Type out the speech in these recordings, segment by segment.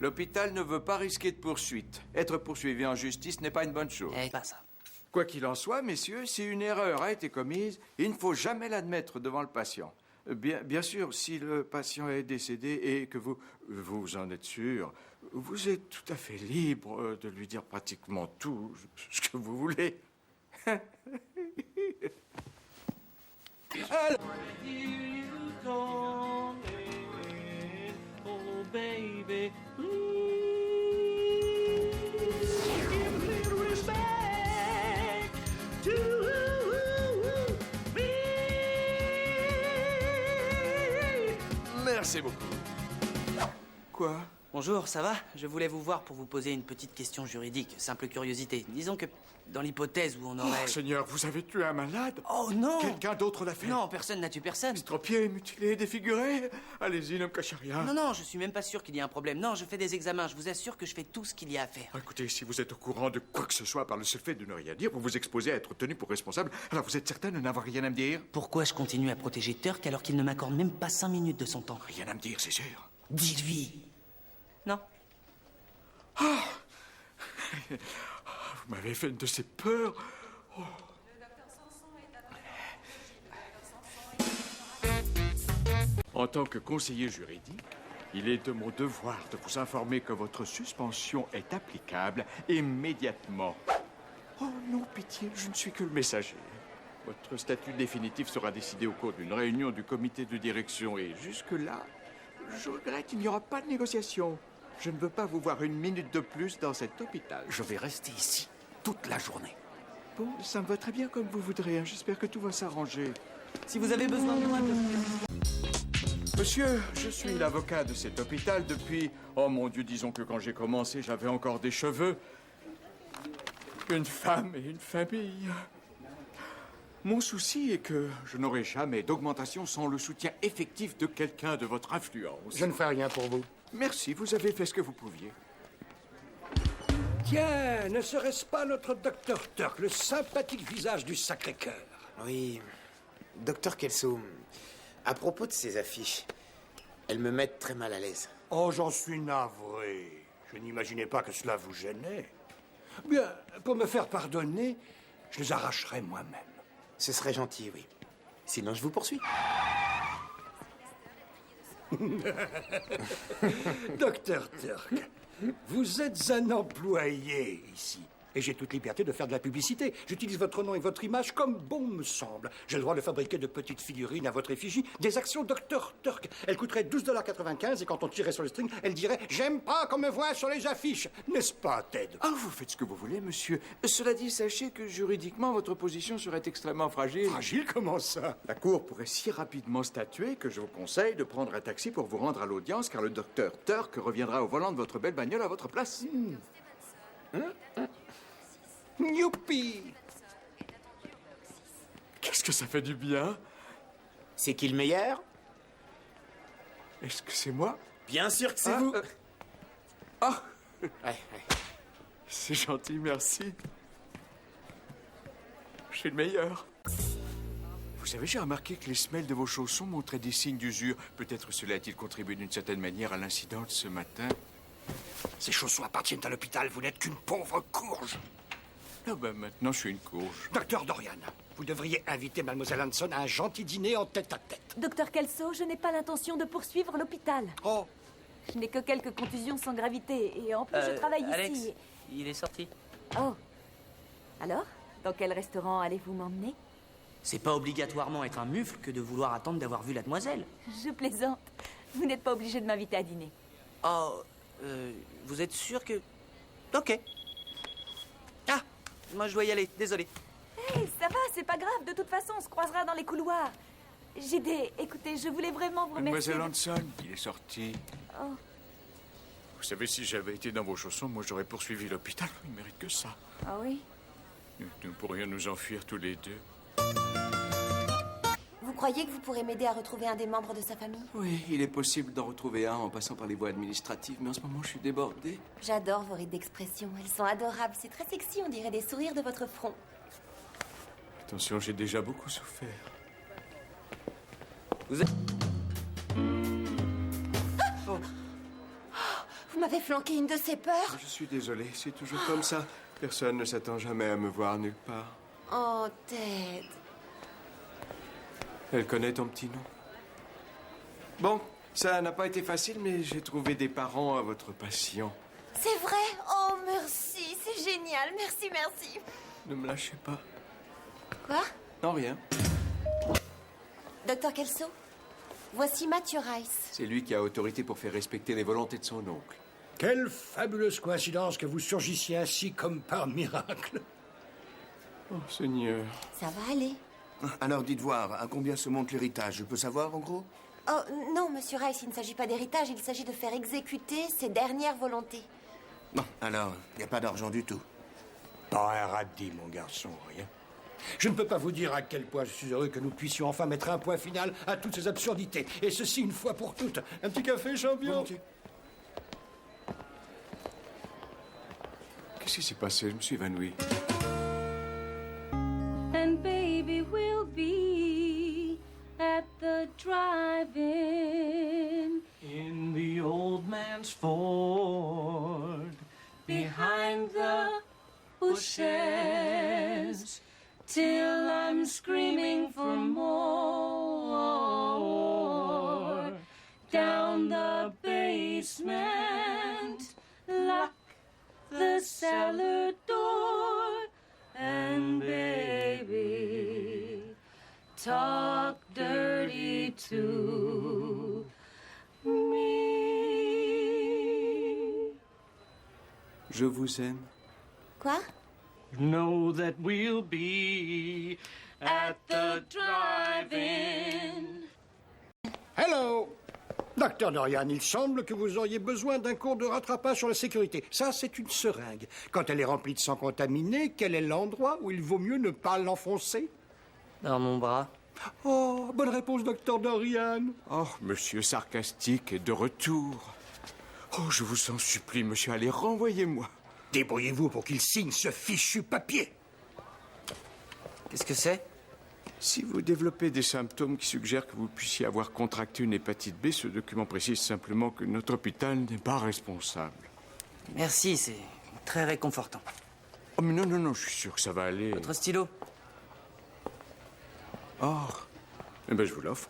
L'hôpital ne veut pas risquer de poursuite. Être poursuivi en justice n'est pas une bonne chose. Eh, pas ça. Quoi qu'il en soit, messieurs, si une erreur a été commise, il ne faut jamais l'admettre devant le patient. Bien sûr, si le patient est décédé et que vous en êtes sûr, vous êtes tout à fait libre de lui dire pratiquement tout ce que vous voulez. Alors... Oh baby, Merci beaucoup. Quoi? Bonjour, ça va? Je voulais vous voir pour vous poser une petite question juridique, simple curiosité. Disons que dans l'hypothèse où on aurait... Oh, Seigneur, vous avez tué un malade? Oh non! Quelqu'un d'autre l'a fait? Non, personne n'a tué personne. Estropié, mutilé, défiguré? Allez-y, ne me cachez rien. Non, je suis même pas sûr qu'il y ait un problème. Non, je fais des examens, je vous assure que je fais tout ce qu'il y a à faire. Écoutez, si vous êtes au courant de quoi que ce soit par le seul fait de ne rien dire, vous vous exposez à être tenu pour responsable, alors vous êtes certain de n'avoir rien à me dire? Pourquoi je continue à protéger Turk alors qu'il ne m'accorde même pas 5 minutes de son temps? Rien à me dire, c'est sûr. Dites-lui. Non. Vous m'avez fait une de ces peurs. Oh. En tant que conseiller juridique, il est de mon devoir de vous informer que votre suspension est applicable immédiatement. Oh non, pitié, je ne suis que le messager. Votre statut définitif sera décidé au cours d'une réunion du comité de direction et jusque-là, je regrette qu'il n'y aura pas de négociation. Je ne veux pas vous voir une minute de plus dans cet hôpital. Je vais rester ici toute la journée. Bon, ça me va très bien comme vous voudrez. Hein. J'espère que tout va s'arranger. Si vous avez besoin de moi... Monsieur, je suis l'avocat de cet hôpital depuis... Oh mon Dieu, disons que quand j'ai commencé, j'avais encore des cheveux. Une femme et une famille. Mon souci est que je n'aurai jamais d'augmentation sans le soutien effectif de quelqu'un de votre influence. Je ne fais rien pour vous. Merci, vous avez fait ce que vous pouviez. Tiens, ne serait-ce pas notre docteur Turk, le sympathique visage du Sacré-Cœur? Oui, docteur Kelso, à propos de ces affiches, elles me mettent très mal à l'aise. Oh, j'en suis navré. Je n'imaginais pas que cela vous gênait. Bien, pour me faire pardonner, je les arracherai moi-même. Ce serait gentil, oui. Sinon, je vous poursuis. Docteur Turk, vous êtes un employé ici. Et j'ai toute liberté de faire de la publicité. J'utilise votre nom et votre image comme bon me semble. J'ai le droit de fabriquer de petites figurines à votre effigie. Des actions Dr Turk. Elles coûteraient 12,95 $ et quand on tirait sur le string, elle dirait « J'aime pas qu'on me voie sur les affiches ». N'est-ce pas, Ted? Ah, vous faites ce que vous voulez, monsieur. Cela dit, sachez que juridiquement, votre position serait extrêmement fragile. Fragile, comment ça? La Cour pourrait si rapidement statuer que je vous conseille de prendre un taxi pour vous rendre à l'audience, car le docteur Turk reviendra au volant de votre belle bagnole à votre place. Youpi! Qu'est-ce que ça fait du bien? C'est qui le meilleur? Est-ce que c'est moi? Bien sûr que c'est vous. Ouais. C'est gentil, merci. Je suis le meilleur. Vous savez, j'ai remarqué que les semelles de vos chaussons montraient des signes d'usure. Peut-être cela a-t-il contribué d'une certaine manière à l'incident de ce matin. Ces chaussons appartiennent à l'hôpital. Vous n'êtes qu'une pauvre courge. Ah ben maintenant, je suis une courge. Docteur Dorian, vous devriez inviter Mademoiselle Hanson à un gentil dîner en tête-à-tête. Docteur Kelso, je n'ai pas l'intention de poursuivre l'hôpital. Oh, Je n'ai que quelques contusions sans gravité. Et en plus, je travaille Alex, ici. il est sorti. Oh. Alors, dans quel restaurant allez-vous m'emmener? C'est pas obligatoirement être un mufle que de vouloir attendre d'avoir vu la demoiselle. Je plaisante. Vous n'êtes pas obligé de m'inviter à dîner. Oh, vous êtes sûr que... Ok. Ah, moi je dois y aller, désolé. Hé, ça va, c'est pas grave. De toute façon, on se croisera dans les couloirs. Écoutez, je voulais vraiment vous remercier. Mademoiselle Hanson, il est sorti. Oh. Vous savez, si j'avais été dans vos chaussons, moi j'aurais poursuivi l'hôpital. Il ne mérite que ça. Ah oui? Nous pourrions nous enfuir tous les deux. Vous croyez que vous pourrez m'aider à retrouver un des membres de sa famille? Oui, il est possible d'en retrouver un en passant par les voies administratives, mais en ce moment, je suis débordé. J'adore vos rides d'expression. Elles sont adorables. C'est très sexy. On dirait des sourires de votre front. Attention, j'ai déjà beaucoup souffert. Vous êtes... Vous m'avez flanqué une de ces peurs. Je suis désolé, c'est toujours comme ça. Personne ne s'attend jamais à me voir nulle part. Oh, Ted. Elle connaît ton petit nom. Bon, ça n'a pas été facile, mais j'ai trouvé des parents à votre patient. C'est vrai? Oh, merci. C'est génial. Merci, merci. Ne me lâchez pas. Quoi? Non, rien. Docteur Kelso, voici Matthew Rice. C'est lui qui a autorité pour faire respecter les volontés de son oncle. Quelle fabuleuse coïncidence que vous surgissiez ainsi comme par miracle. Oh, Seigneur. Ça va aller. Alors dites voir, à combien se monte l'héritage? Je peux savoir, en gros? Oh, non, monsieur Rice, il ne s'agit pas d'héritage, il s'agit de faire exécuter ses dernières volontés. Bon, alors, il n'y a pas d'argent du tout. Pas un radis, mon garçon, rien. Je ne peux pas vous dire à quel point je suis heureux que nous puissions enfin mettre un point final à toutes ces absurdités. Et ceci une fois pour toutes. Un petit café, champion? Volontiers. Qu'est-ce qui s'est passé? Je me suis évanoui. And baby will be at the drive-in in the old man's Ford behind the bushes till I'm screaming for more down the basement. Lock the cellar door and baby talk dirty to me. Je vous aime. Quoi? Know that we'll be at the drive-in. Hello! Docteur Dorian, il semble que vous auriez besoin d'un cours de rattrapage sur la sécurité. Ça, c'est une seringue. Quand elle est remplie de sang contaminé, quel est l'endroit où il vaut mieux ne pas l'enfoncer? Dans mon bras. Oh, bonne réponse, docteur Dorian. Oh, monsieur sarcastique est de retour. Oh, je vous en supplie, monsieur, allez, renvoyez-moi. Débrouillez-vous pour qu'il signe ce fichu papier. Qu'est-ce que c'est? Si vous développez des symptômes qui suggèrent que vous puissiez avoir contracté une hépatite B, ce document précise simplement que notre hôpital n'est pas responsable. Merci, c'est très réconfortant. Oh, mais non, non, non, je suis sûr que ça va aller. Votre stylo? Oh, eh ben, je vous l'offre.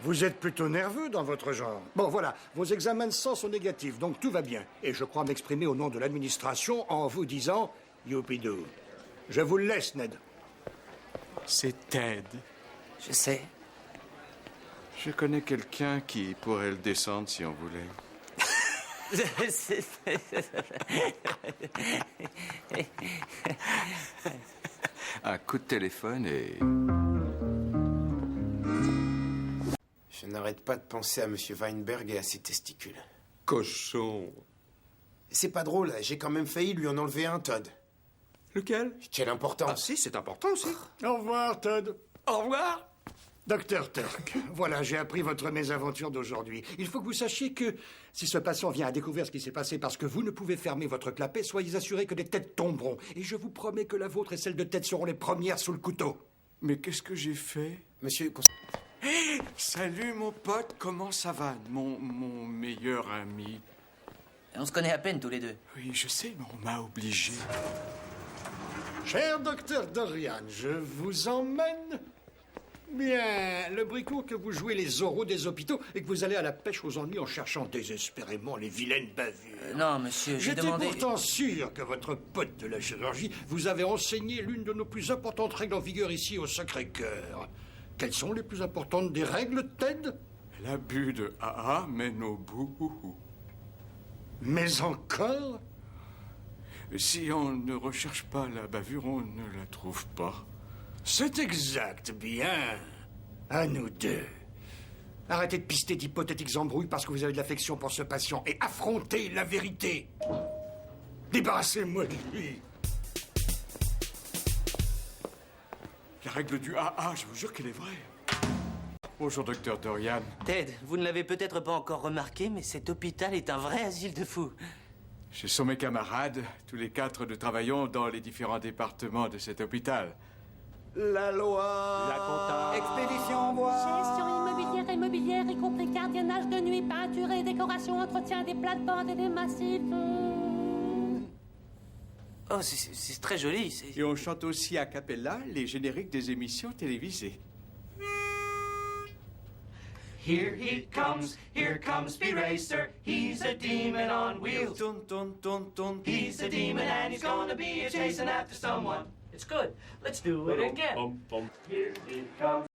Vous êtes plutôt nerveux dans votre genre. Bon, voilà, vos examens de sang sont négatifs, donc tout va bien. Et je crois m'exprimer au nom de l'administration en vous disant « Youpidou ». Je vous le laisse, Ned. C'est Ted. Je sais. Je connais quelqu'un qui pourrait le descendre si on voulait. Un coup de téléphone et... Je n'arrête pas de penser à M. Weinberg et à ses testicules. Cochon. C'est pas drôle, j'ai quand même failli lui en enlever un, Todd. Lequel? Quelle Ah importance. si, c'est important aussi. Au revoir, Todd. Au revoir. Docteur Turk, voilà, j'ai appris votre mésaventure d'aujourd'hui. Il faut que vous sachiez que si ce patient vient à découvrir ce qui s'est passé parce que vous ne pouvez fermer votre clapet, soyez assurés que des têtes tomberont. Et je vous promets que la vôtre et celle de Ted seront les premières sous le couteau. Mais qu'est-ce que j'ai fait? Monsieur... Salut, mon pote, comment ça va? Mon meilleur ami. On se connaît à peine tous les deux. Oui, je sais, mais on m'a obligé. Cher docteur Dorian, je vous emmène... Bien, le bricot que vous jouez les oraux des hôpitaux et que vous allez à la pêche aux ennuis en cherchant désespérément les vilaines bavures. Non, monsieur, j'ai J'étais demandé... pourtant sûr que votre pote de la chirurgie vous avait enseigné l'une de nos plus importantes règles en vigueur ici au Sacré-Cœur. Quelles sont les plus importantes des règles, Ted? L'abus de AA mène au bout. Mais encore? Si on ne recherche pas la bavure, on ne la trouve pas. C'est exact, bien. À nous deux. Arrêtez de pister d'hypothétiques embrouilles parce que vous avez de l'affection pour ce patient et affrontez la vérité. Débarrassez-moi de lui. La règle du AA, je vous jure qu'elle est vraie. Bonjour, docteur Dorian. Ted, vous ne l'avez peut-être pas encore remarqué, mais cet hôpital est un vrai asile de fous. Ce sont mes camarades. Tous les quatre, nous travaillons dans les différents départements de cet hôpital. La loi. La compta. Expédition bois. Gestion immobilière, y compris gardiennage de nuit, peinture et décoration, entretien des plates-bandes et des massifs. Oh, c'est très joli. c'est- Et on chante aussi a cappella les génériques des émissions télévisées. Here comes Speed Racer. He's a demon on wheels. Tourne, tourne, tourne, tourne. He's a demon and he's gonna be chasing after someone. It's good. Let's do it again. Here he comes.